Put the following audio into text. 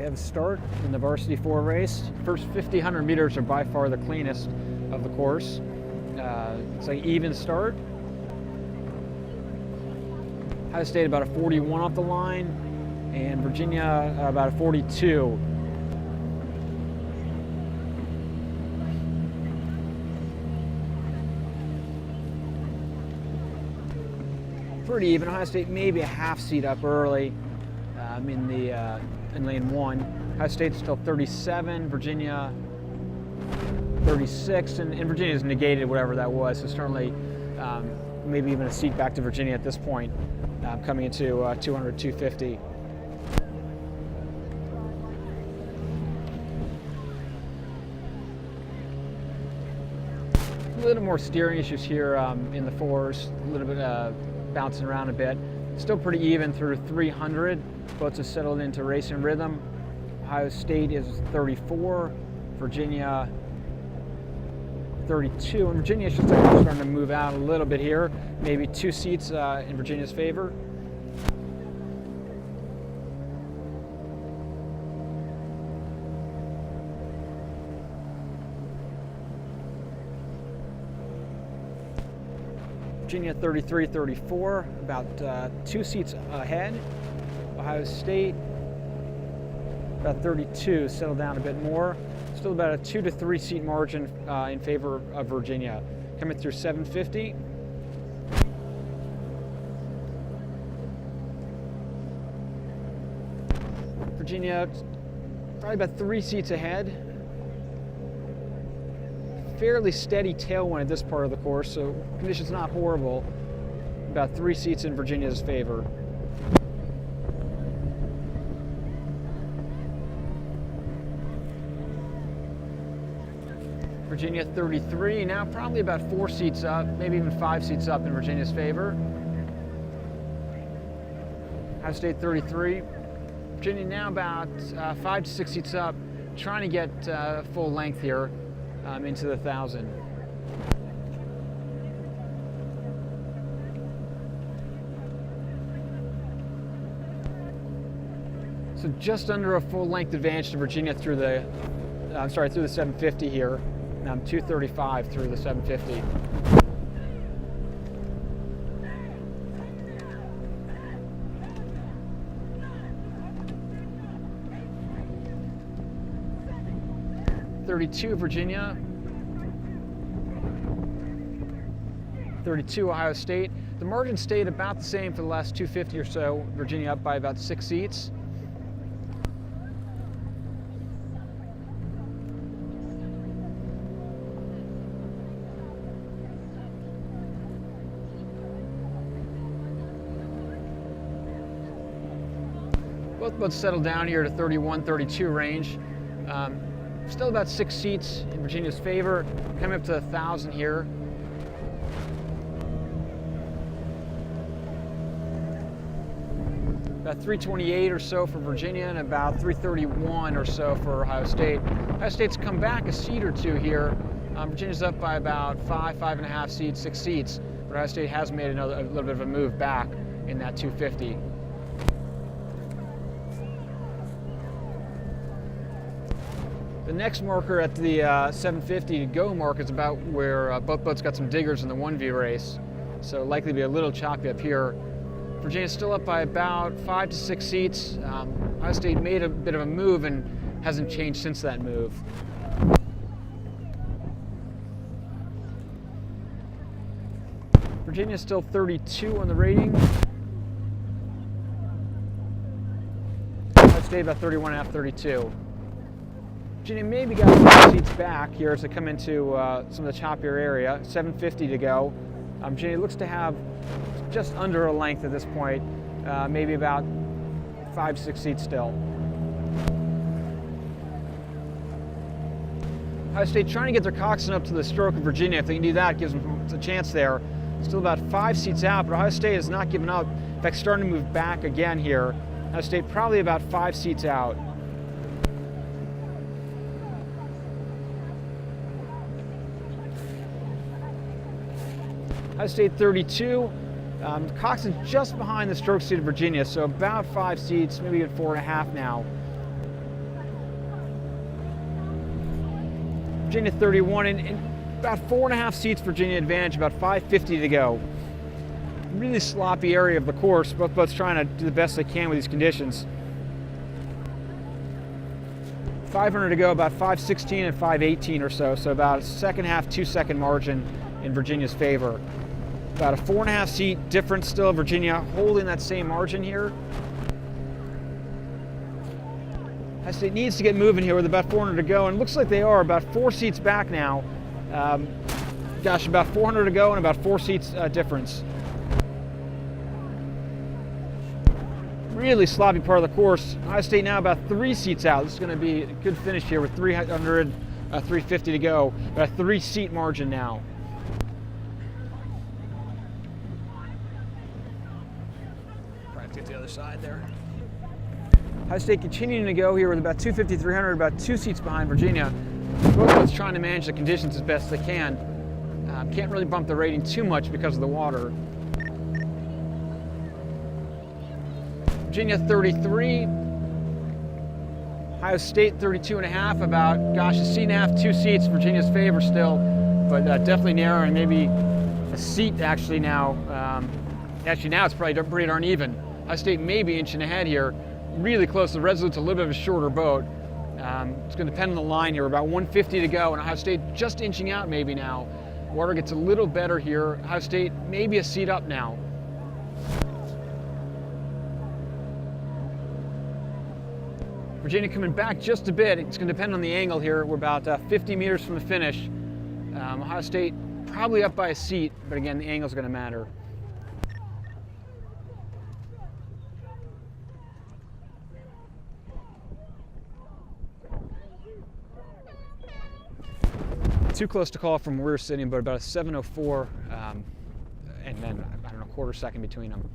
We have a start in the Varsity 4 race. First 100 meters are by far the cleanest of the course. It's like even start. Ohio State about a 41 off the line, and Virginia about a 42. Pretty even. Ohio State maybe a half seat up early in lane 1. Ohio State's still 37, Virginia 36, and Virginia's negated whatever that was, so certainly maybe even a seat back to Virginia at this point, coming into 200, 250. A little more steering issues here in the 4s, a little bit bouncing around a bit. Still pretty even through 300. Boats have settled into racing rhythm. Ohio State is 34, Virginia 32, and Virginia should start starting to move out a little bit here. Maybe 2 seats in Virginia's favor. Virginia 33, 34, about 2 seats ahead. Ohio State about 32, settled down a bit more. Still about a 2 to 3 seat margin in favor of Virginia. Coming through 750. Virginia probably about 3 seats ahead. Fairly steady tailwind at this part of the course, so conditions not horrible. About 3 seats in Virginia's favor. Virginia 33, now probably about 4 seats up, maybe even 5 seats up in Virginia's favor. Ohio State 33. Virginia now about 5 to 6 seats up, trying to get full length here into the 1,000. So just under a full length advantage to Virginia through the, through the 750 here. 235 through the 750. .32 Virginia. 32 Ohio State. The margin stayed about the same for the last 250 or so. Virginia up by about 6 seats. Both boats settled down here to 31, 32 range. Still about 6 seats in Virginia's favor. Coming up to 1,000 here. About 328 or so for Virginia and about 331 or so for Ohio State. Ohio State's come back a seat or 2 here. Virginia's up by about 5, 5.5 seats, 6 seats. But Ohio State has made a little bit of a move back in that 250. The next marker at the 750 to go mark is about where both boats got some diggers in the 1V race. So likely to be a little choppy up here. Virginia's still up by about 5 to 6 seats. Ohio State made a bit of a move and hasn't changed since that move. Virginia's still 32 on the rating. Ohio State about 31.5, 32. Virginia maybe got 5 seats back here as they come into some of the choppier area. 750 to go. Virginia looks to have just under a length at this point, maybe about 5, 6 seats still. Ohio State trying to get their coxswain up to the stroke of Virginia. If they can do that, it gives them a chance there. Still about 5 seats out, but Ohio State has not given up. In fact, starting to move back again here. Ohio State probably about 5 seats out. Ohio State 32. Cox is just behind the stroke seat of Virginia, so about 5 seats, maybe at 4.5 now. Virginia 31, and about 4.5 seats Virginia advantage, about 5:50 to go. Really sloppy area of the course, both trying to do the best they can with these conditions. 500 to go, about 5:16 and 5:18 or so, so about a second half, 2-second margin in Virginia's favor. About a 4.5 seat difference still, Virginia holding that same margin here. Ohio State needs to get moving here with about 400 to go, and it looks like they are about 4 seats back now. About 400 to go and about 4 seats difference. Really sloppy part of the course. Ohio State now about 3 seats out. This is going to be a good finish here with 350 to go. About a 3-seat margin now. Right, get the other side there. Ohio State continuing to go here with about 250, 300, about 2 seats behind Virginia. Both of us trying to manage the conditions as best they can. Can't really bump the rating too much because of the water. Virginia 33, Ohio State 32.5, about, gosh, a seat and a half, 2 seats, Virginia's favor still, but definitely narrow, and maybe a seat actually now. Actually now it's probably pretty darn even. Ohio State may be inching ahead here, really close. The Resolute's a little bit of a shorter boat. It's going to depend on the line here. About 150 to go, and Ohio State just inching out maybe now. Water gets a little better here. Ohio State maybe a seat up now. Virginia coming back just a bit. It's going to depend on the angle here. We're about 50 meters from the finish. Ohio State probably up by a seat, but again, the angle's going to matter. Too close to call from where we're sitting, but about a 7:04, and then, I don't know, 1/4 second between them.